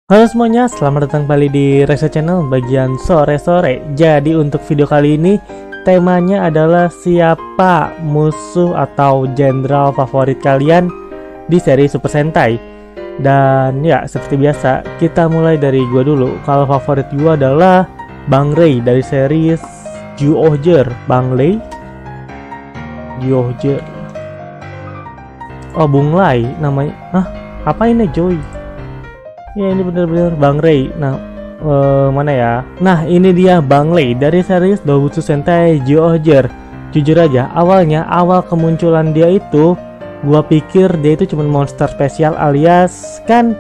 Halo semuanya, selamat datang kembali di Reza Channel bagian sore-sore. Jadi untuk video kali ini temanya adalah siapa musuh atau jenderal favorit kalian di seri Super Sentai. Dan ya seperti biasa kita mulai dari gua dulu. Kalau favorit gua adalah Bang Rey dari series Zyuohger. Bang Rey Zyuohger. Oh, Bung Lai namanya. Apa ini Joy? Ya ini bener-bener Bang Rey. Nah mana ya? Nah ini dia Bang Rey dari series Dobutsu Sentai Zyuohger. Jujur aja awal kemunculan dia itu gua pikir dia itu cuma monster spesial alias kan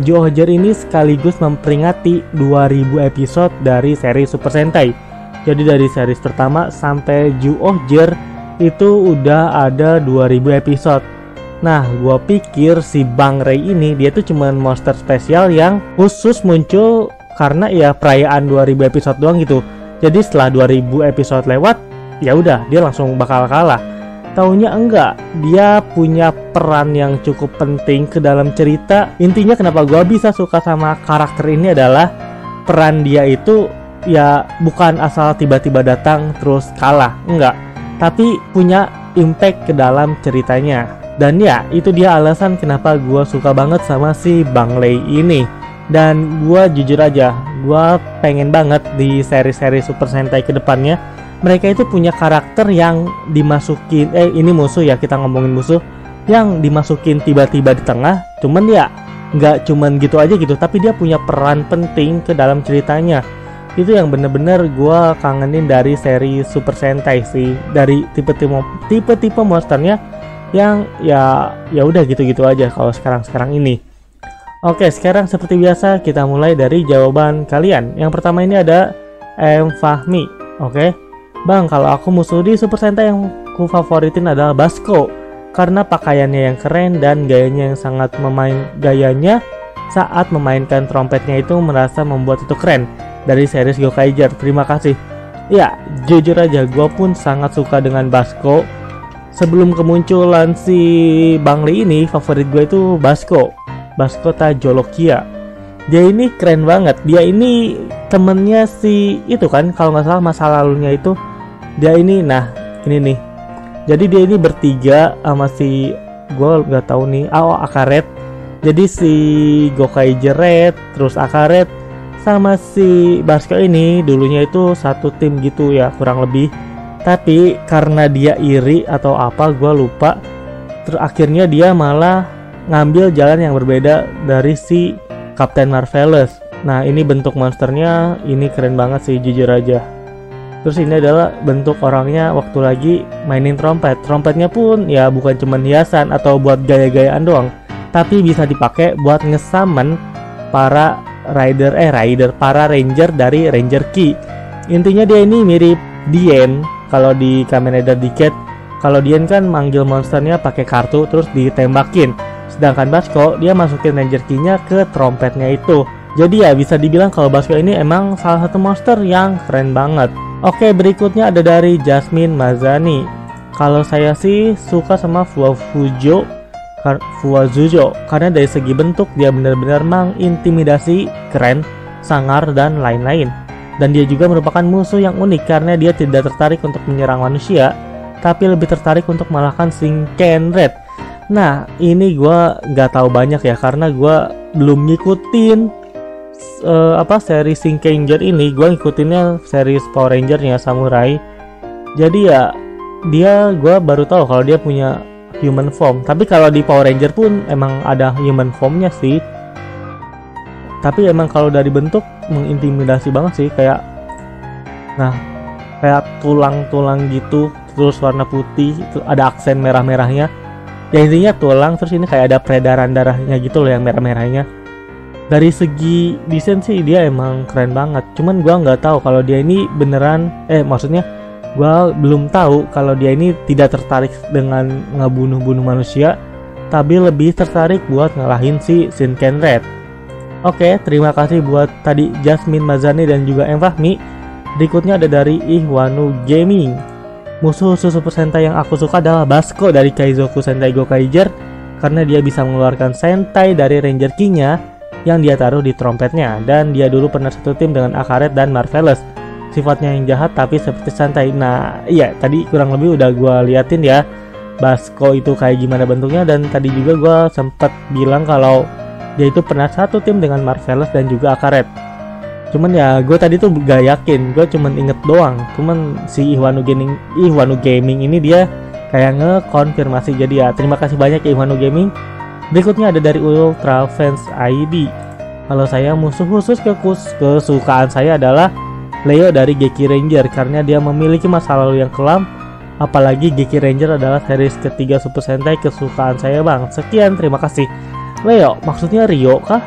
Zyuohger ini sekaligus memperingati 2000 episode dari seri Super Sentai. Jadi dari series pertama sampai Zyuohger itu udah ada 2000 episode. Nah, gua pikir si Bang Rey ini dia tuh cuman monster spesial yang khusus muncul karena ya perayaan 2000 episode doang gitu. Jadi setelah 2000 episode lewat, ya udah dia langsung bakal kalah. Taunya enggak, dia punya peran yang cukup penting ke dalam cerita. Intinya kenapa gua bisa suka sama karakter ini adalah peran dia itu ya bukan asal tiba-tiba datang terus kalah, enggak. Tapi punya impact ke dalam ceritanya. Dan ya itu dia alasan kenapa gue suka banget sama si Bang Rey ini. Dan gue jujur aja gue pengen banget di seri-seri Super Sentai kedepannya mereka itu punya karakter yang dimasukin ini musuh ya, kita ngomongin musuh yang dimasukin tiba-tiba di tengah. Cuman ya nggak cuman gitu aja gitu, tapi dia punya peran penting ke dalam ceritanya. Itu yang bener-bener gue kangenin dari seri Super Sentai sih, dari tipe-tipe monsternya yang ya udah gitu-gitu aja kalau sekarang ini. Oke, sekarang seperti biasa kita mulai dari jawaban kalian. Yang pertama ini ada M Fahmi. Oke, Bang, kalau aku musuh di Super Sentai yang ku favoritin adalah Basco karena pakaiannya yang keren dan gayanya yang sangat gayanya saat memainkan trompetnya itu merasa membuat itu keren. Dari series Gokaiger. Terima kasih. Ya, jujur aja gue pun sangat suka dengan Basco. Sebelum kemunculan si Bang Rey ini, favorit gue itu Basco Tajolokia. Dia ini keren banget. Dia ini temennya si itu kan, kalau nggak salah masa lalunya itu dia ini. Nah ini nih. Jadi dia ini bertiga sama si gue nggak tahu nih. Akaret. Jadi si Gokaiger Red, terus Akaret sama si Basco ini dulunya itu satu tim gitu ya kurang lebih. Tapi karena dia iri atau apa gue lupa, akhirnya dia malah ngambil jalan yang berbeda dari si Captain Marvelous. Nah ini bentuk monsternya ini keren banget sih jujur aja. Terus ini adalah bentuk orangnya waktu lagi mainin trompet. Trompetnya pun ya bukan cuma hiasan atau buat gaya-gayaan doang, tapi bisa dipakai buat ngesummon para para ranger dari Ranger Key. Intinya dia ini mirip Dien. Kalau di Kamen Rider Decade, kalau Dien kan manggil monsternya pakai kartu terus ditembakin. Sedangkan Basco dia masukin Ranger Key-nya ke trompetnya itu. Jadi ya bisa dibilang kalau Basco ini emang salah satu monster yang keren banget. Oke, berikutnya ada dari Jasmine Mazani. Kalau saya sih suka sama Fuwazujo karena dari segi bentuk dia benar-benar mengintimidasi, keren, sangar dan lain-lain. Dan dia juga merupakan musuh yang unik karena dia tidak tertarik untuk menyerang manusia, tapi lebih tertarik untuk mengalahkan Shinken Red. Nah ini gue nggak tahu banyak ya karena gue belum ngikutin seri Shinken Red ini. Gue ngikutinnya seri Power Ranger-nya Samurai. Jadi ya gue baru tahu kalau dia punya human form. Tapi kalau di Power Ranger pun emang ada human formnya sih. Tapi emang kalau dari bentuk mengintimidasi banget sih, kayak tulang-tulang gitu, terus warna putih, ada aksen merah-merahnya. Ya intinya tulang, terus ini kayak ada peredaran darahnya gitu loh yang merah-merahnya. Dari segi desain sih dia emang keren banget. Cuman gua nggak tahu kalau dia ini beneran, maksudnya gua belum tahu kalau dia ini tidak tertarik dengan ngebunuh-bunuh manusia, tapi lebih tertarik buat ngalahin si Shinken Red. Oke, terima kasih buat tadi Jasmine Mazani dan juga M Fahmi. Berikutnya ada dari Ihwanu Gaming. Musuh Super Sentai yang aku suka adalah Basco dari Kaizoku Sentai Gokaiger karena dia bisa mengeluarkan Sentai dari Ranger Key-nya yang dia taruh di trompetnya. Dan dia dulu pernah satu tim dengan Akaret dan Marvelous. Sifatnya yang jahat tapi seperti santai. Nah iya, tadi kurang lebih udah gue liatin ya Basco itu kayak gimana bentuknya. Dan tadi juga gue sempet bilang kalau dia itu pernah satu tim dengan Marvelous dan juga Akaret. Cuman ya gue tadi tuh gak yakin, gue cuman inget doang. Cuman si Ihwanu Gaming ini dia kayak ngekonfirmasi. Jadi ya terima kasih banyak ya Ihwanu Gaming. Berikutnya ada dari Ultra Fans ID. Kalau saya musuh khusus kesukaan saya adalah Leo dari Geki Ranger, karena dia memiliki masa lalu yang kelam. Apalagi Geki Ranger adalah series ketiga Super Sentai kesukaan saya bang. Sekian, terima kasih. Leo, maksudnya Rio kah?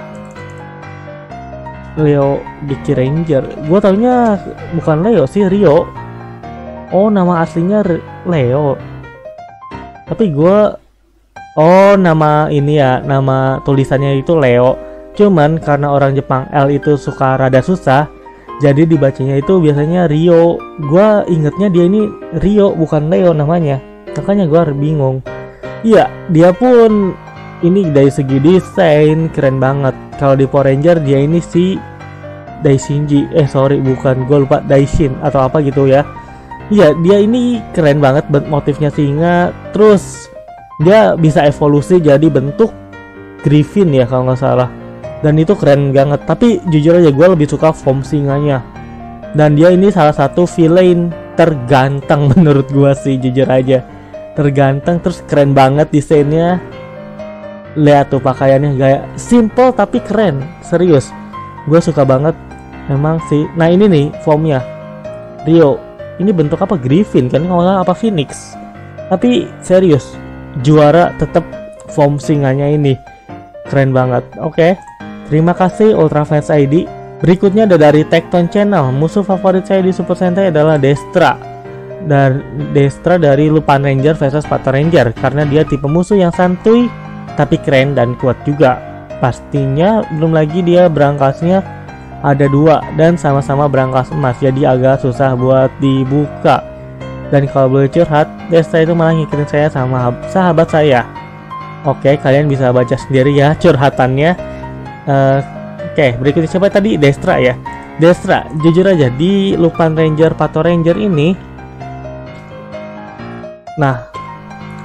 Leo Geki Ranger, gue taunya bukan Leo sih, Rio. Oh, nama aslinya Leo. Tapi gue, oh nama ini ya, nama tulisannya itu Leo. Cuman karena orang Jepang L itu suka rada susah, jadi dibacanya itu biasanya Rio. Gue ingetnya dia ini Rio bukan Leo namanya, makanya gue bingung. Iya, dia pun ini dari segi desain keren banget. Kalau di Power Ranger dia ini si Daishinji, bukan, gue lupa, Daishin atau apa gitu ya. Iya, dia ini keren banget motifnya singa. Terus dia bisa evolusi jadi bentuk Griffin ya kalau nggak salah. Dan itu keren banget. Tapi jujur aja gue lebih suka form singanya. Dan dia ini salah satu villain terganteng menurut gue sih, jujur aja. Terganteng, terus keren banget desainnya. Lihat tuh pakaiannya, gaya simple tapi keren, serius. Gue suka banget memang sih. Nah ini nih formnya Rio. Ini bentuk apa? Griffin kan, kalau apa Phoenix. Tapi serius, juara tetap form singanya ini. Keren banget. Oke. Terima kasih Ultra Fans ID. Berikutnya ada dari Tecton Channel. Musuh favorit saya di Super Sentai adalah Destra. Dan Destra dari Lupin Ranger versus Pato Ranger, karena dia tipe musuh yang santuy tapi keren dan kuat juga. Pastinya belum lagi dia berangkasnya ada 2 dan sama-sama berangkas emas, jadi agak susah buat dibuka. Dan kalau boleh curhat, Destra itu malah ngikutin saya sama sahabat saya. Oke, kalian bisa baca sendiri ya curhatannya. Oke, berikutnya siapa tadi? Destra ya. Destra, jujur aja di Lupin Ranger Pato Ranger ini, nah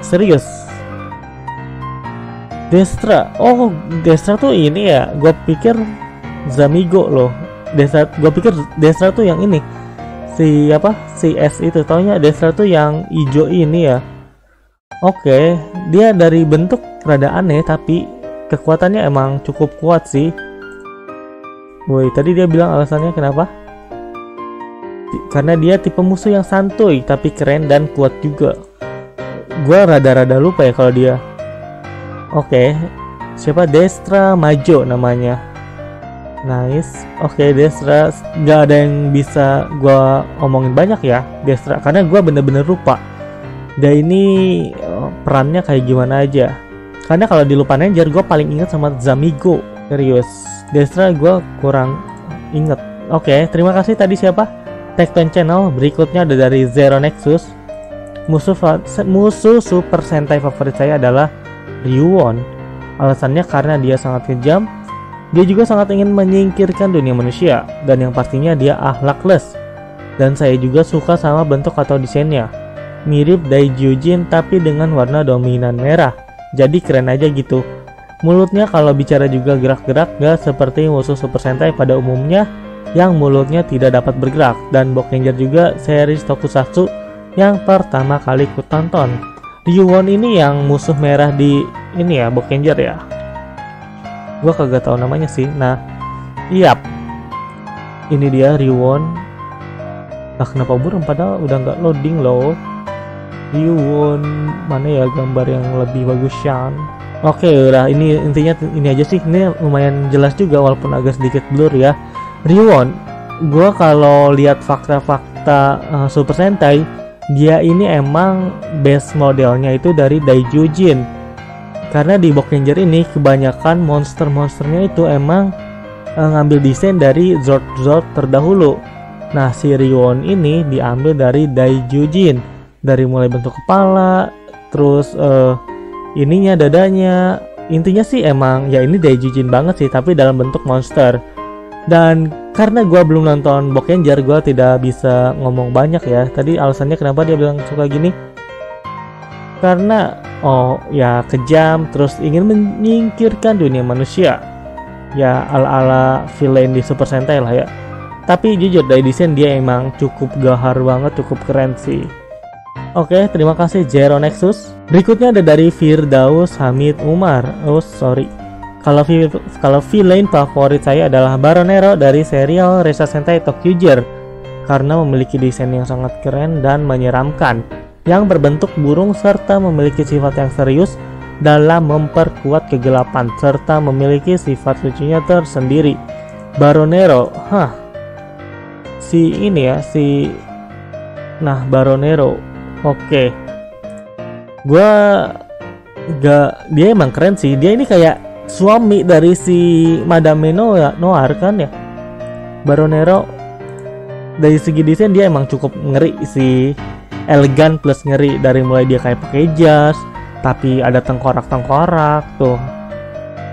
serius, Destra, oh Destra tuh ini ya, gue pikir Zamigo loh. Gue pikir Destra tuh yang ini, si apa, si S itu. Taunya Destra tuh yang hijau ini ya. Oke, dia dari bentuk rada aneh tapi kekuatannya emang cukup kuat sih. Woi, tadi dia bilang alasannya kenapa? Karena dia tipe musuh yang santuy tapi keren dan kuat juga. Gua rada-rada lupa ya kalau dia. Oke, siapa? Destra Majo namanya. Nice. Oke, Destra, gak ada yang bisa gua omongin banyak ya Destra, karena gua bener-bener lupa. Dia ini perannya kayak gimana aja. Karena kalau di Lupin Ranger gue paling inget sama Zamigo. Serius, Destra gue kurang inget. Oke, terima kasih tadi siapa? Tecton Channel. Berikutnya ada dari Zero Nexus. Musuh Super Sentai favorit saya adalah Ryuwon. Alasannya karena dia sangat kejam. Dia juga sangat ingin menyingkirkan dunia manusia. Dan yang pastinya dia akhlakless. Dan saya juga suka sama bentuk atau desainnya. Mirip Daijujin tapi dengan warna dominan merah. Jadi keren aja gitu. Mulutnya kalau bicara juga gerak-gerak, gak seperti musuh Super Sentai pada umumnya yang mulutnya tidak dapat bergerak. Dan Bokenger juga series tokusatsu yang pertama kali ku tonton. Ryuwon ini yang musuh merah di ini ya, Bokenger ya. Gua kagak tahu namanya sih. Nah, iya, ini dia Ryuwon. Nah, kenapa burung padahal udah nggak loading loh. Ryuwon mana ya gambar yang lebih bagusan. Oke, udah, ini intinya ini aja sih. Ini lumayan jelas juga walaupun agak sedikit blur ya. Ryuwon, gua kalau lihat fakta-fakta Super Sentai, dia ini emang base modelnya itu dari Daijujin. Karena di Bokenger ini kebanyakan monster-monsternya itu emang ngambil desain dari Zord terdahulu. Nah, si Ryuwon ini diambil dari Daijujin. Dari mulai bentuk kepala, terus ininya, dadanya, intinya sih emang ya ini Daijujin banget sih, tapi dalam bentuk monster. Dan karena gue belum nonton Bokkenger, gue tidak bisa ngomong banyak ya. Tadi alasannya kenapa dia bilang suka gini, karena ya kejam, terus ingin menyingkirkan dunia manusia. Ya ala-ala villain di Super Sentai lah ya. Tapi jujur dari desain dia emang cukup gahar banget, cukup keren sih. Oke, terima kasih Zero Nexus. Berikutnya ada dari Firdaus Hamid Umar. Kalau villain favorit saya adalah Baronero dari serial Resa Sentai Tokyoger, karena memiliki desain yang sangat keren dan menyeramkan, yang berbentuk burung serta memiliki sifat yang serius dalam memperkuat kegelapan serta memiliki sifat lucunya tersendiri. Baronero, Baronero. Oke. Dia emang keren sih. Dia ini kayak suami dari si Madame Noir kan ya. Baronero dari segi desain dia emang cukup ngeri sih. Elegan plus ngeri, dari mulai dia kayak pakai jas, tapi ada tengkorak tuh.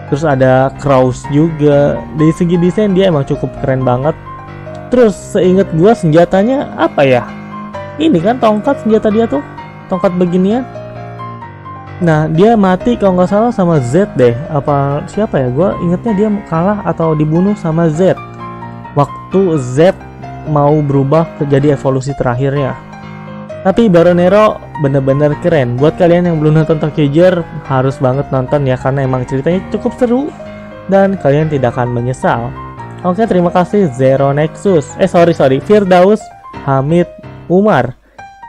Terus ada crows juga. Dari segi desain dia emang cukup keren banget. Terus seinget gua senjatanya apa ya? Ini kan tongkat senjata dia tuh. Tongkat beginian. Nah, dia mati kalau nggak salah sama Z deh. Apa siapa ya? Gua ingetnya dia kalah atau dibunuh sama Z. Waktu Z mau berubah jadi evolusi terakhirnya. Tapi Baronero bener-bener keren. Buat kalian yang belum nonton Tokyoger, harus banget nonton ya, karena emang ceritanya cukup seru dan kalian tidak akan menyesal. Oke, terima kasih Zero Nexus. Firdaus Hamid Umar.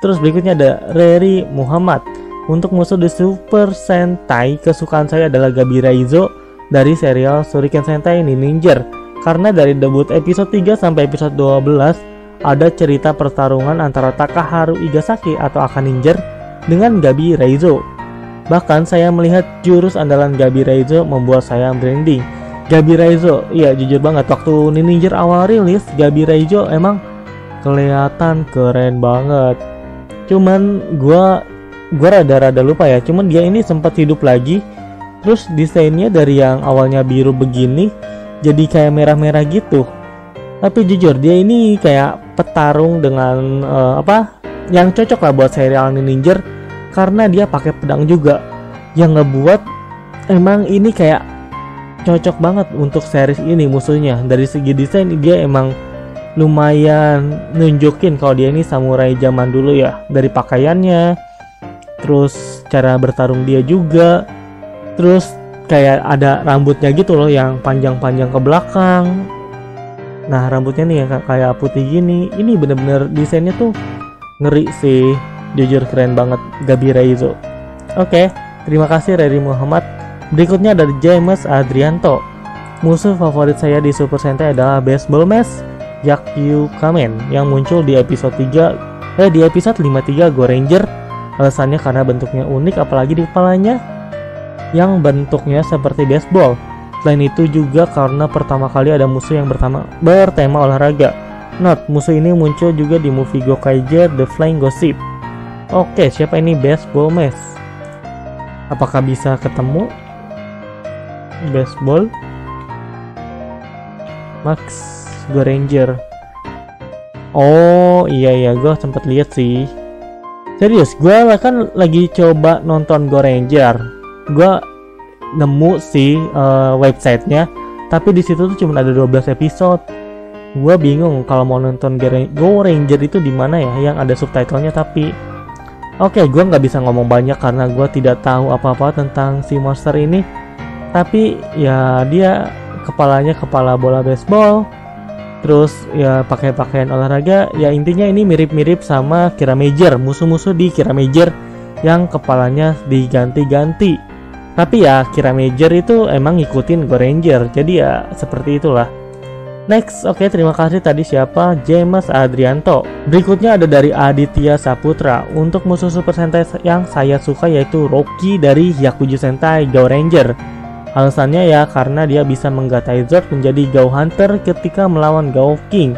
Terus berikutnya ada Reri Muhammad. Untuk musuh di Super Sentai, kesukaan saya adalah Gabi Raizo dari serial Shuriken Sentai Ninja. Karena dari debut episode 3 sampai episode 12 ada cerita pertarungan antara Takaharu Igasaki atau Aka Ninja dengan Gabi Raizo. Bahkan saya melihat jurus andalan Gabi Raizo membuat saya merinding. Gabi Raizo, iya jujur banget, waktu Ninja awal rilis, Gabi Raizo emang kelihatan keren banget. Cuman gua rada-rada lupa ya, cuman dia ini sempat hidup lagi. Terus desainnya dari yang awalnya biru begini jadi kayak merah-merah gitu. Tapi jujur dia ini kayak petarung dengan yang cocok lah buat serial Ninja, karena dia pakai pedang juga, yang ngebuat emang ini kayak cocok banget untuk series ini musuhnya. Dari segi desain dia emang lumayan nunjukin kalau dia ini samurai zaman dulu ya, dari pakaiannya, terus cara bertarung dia juga, terus kayak ada rambutnya gitu loh yang panjang-panjang ke belakang. Nah, rambutnya nih yang kayak putih gini. Ini bener-bener desainnya tuh ngeri sih. Jujur keren banget Gabi Raizo. Oke, terima kasih Reri Muhammad. Berikutnya dari James Adrianto. Musuh favorit saya di Super Sentai adalah Baseball Mesh Yakyu Kamen yang muncul di episode 53 Go Ranger. Alasannya karena bentuknya unik, apalagi di kepalanya yang bentuknya seperti baseball. Selain itu juga karena pertama kali ada musuh yang bertema olahraga. Musuh ini muncul juga di movie Gokaiger The Flying Gossip. Oke, siapa ini Baseball Mesh? Apakah bisa ketemu? Baseball Max Go Ranger. Oh iya, gue sempet lihat sih. Serius, gue kan lagi coba nonton Go Ranger. Gue nemu sih websitenya, tapi di situ tuh cuma ada 12 episode. Gue bingung kalau mau nonton Go Ranger itu di mana ya, yang ada subtitlenya. Tapi oke, gue nggak bisa ngomong banyak karena gue tidak tahu apa-apa tentang si monster ini. Tapi ya dia kepalanya kepala bola baseball, terus ya pakai pakaian olahraga. Ya intinya ini mirip-mirip sama Kiramager, musuh-musuh di Kiramager yang kepalanya diganti-ganti. Tapi ya Kiramager itu emang ngikutin Go Ranger, jadi ya seperti itulah. Next, oke, terima kasih tadi siapa? James Adrianto. Berikutnya ada dari Aditya Saputra. Untuk musuh Super Sentai yang saya suka yaitu Rocky dari Hyakuju Sentai Go Ranger. Alasannya ya karena dia bisa menggatai Zord menjadi Go Hunter ketika melawan Go King.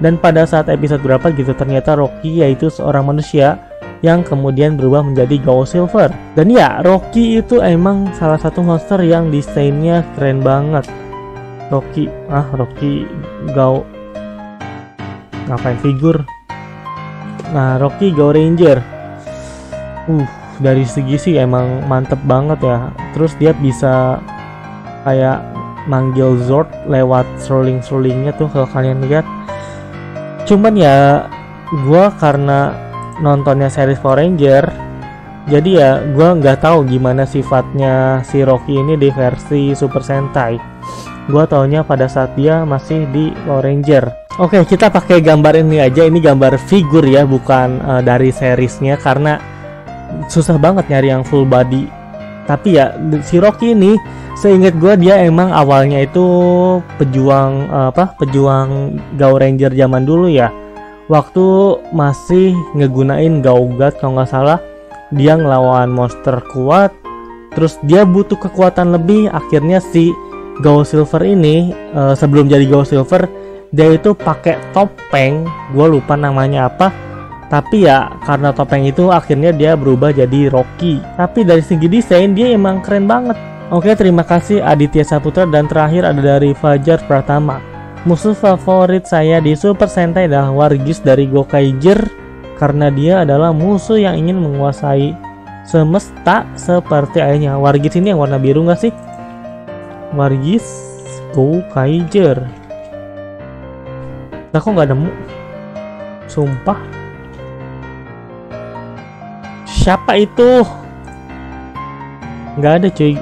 Dan pada saat episode berapa gitu ternyata Rocky yaitu seorang manusia yang kemudian berubah menjadi Go Silver. Dan ya, Rocky itu emang salah satu monster yang desainnya keren banget. Rocky Go, ngapain figur? Nah, Rocky Go Ranger. Dari segi sih emang mantep banget ya. Terus dia bisa kayak manggil Zord lewat scrolling-scrollingnya tuh kalau kalian lihat. Cuman ya gua karena nontonnya series Power Ranger, jadi ya gua nggak tahu gimana sifatnya si Rocky ini di versi Super Sentai. Gua taunya pada saat dia masih di Power Ranger. Oke, kita pakai gambar ini aja. Ini gambar figur ya, bukan dari seriesnya, karena susah banget nyari yang full body. Tapi ya si Rocky ini, seingat gue dia emang awalnya itu pejuang pejuang Go Ranger zaman dulu ya. Waktu masih ngegunain Gaugat kalau nggak salah, dia ngelawan monster kuat. Terus dia butuh kekuatan lebih. Akhirnya si Go Silver ini sebelum jadi Go Silver, dia itu pakai topeng. Gue lupa namanya apa. Tapi ya karena topeng itu akhirnya dia berubah jadi Rocky. Tapi dari segi desain dia emang keren banget. Oke, terima kasih Aditya Saputra. Dan terakhir ada dari Fajar Pratama. Musuh favorit saya di Super Sentai adalah Wargis dari Gokaiger, karena dia adalah musuh yang ingin menguasai semesta seperti ayahnya. Wargis ini yang warna biru nggak sih? Wargis Gokaiger. Nah, kok nggak nemu? Sumpah. Siapa itu? Nggak ada cuy.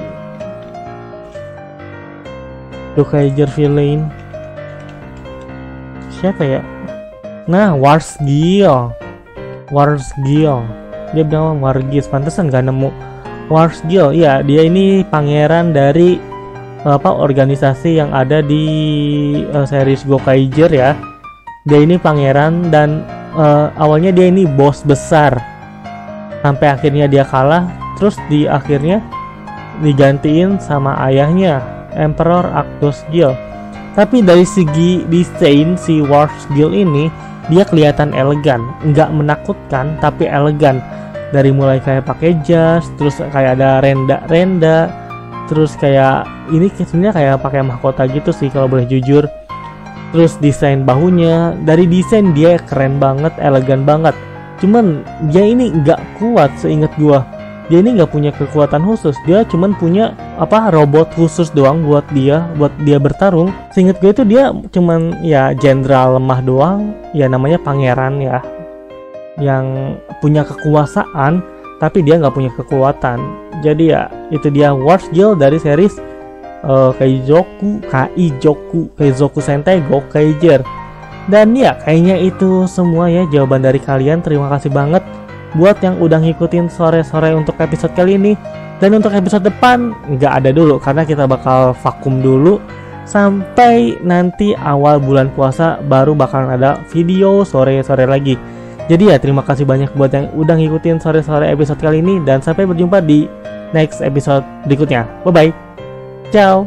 Gokaiger villain. Siapa ya? Nah, Warsgil. Dia bilang Wargis, pantesan nggak nemu. Warsgil, ya dia ini pangeran dari organisasi yang ada di series Gokaiger ya. Dia ini pangeran dan awalnya dia ini bos besar. Sampai akhirnya dia kalah, terus di akhirnya digantiin sama ayahnya, Emperor Actus Gil. Tapi dari segi desain si Warsgil ini, dia kelihatan elegan, nggak menakutkan tapi elegan. Dari mulai kayak pakai jas, terus kayak ada renda, terus kayak ini sebenarnya kayak pakai mahkota gitu sih kalau boleh jujur. Terus desain bahunya, dari desain dia keren banget, elegan banget. Cuman dia ini nggak kuat seingat gua. Dia ini nggak punya kekuatan khusus. Dia cuman punya robot khusus doang buat dia bertarung. Seingat gue itu dia cuman ya jenderal lemah doang. Ya namanya pangeran ya, yang punya kekuasaan tapi dia nggak punya kekuatan. Jadi ya itu dia Warsgil dari series Keizoku Sentai Gokaiger. Dan ya kayaknya itu semua ya jawaban dari kalian. Terima kasih banget buat yang udah ngikutin sore-sore untuk episode kali ini. Dan untuk episode depan nggak ada dulu karena kita bakal vakum dulu sampai nanti awal bulan puasa baru bakalan ada video sore-sore lagi. Jadi ya terima kasih banyak buat yang udah ngikutin sore-sore episode kali ini. Dan sampai berjumpa di next episode berikutnya. Bye bye. Ciao.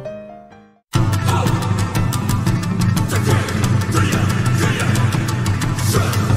Sure.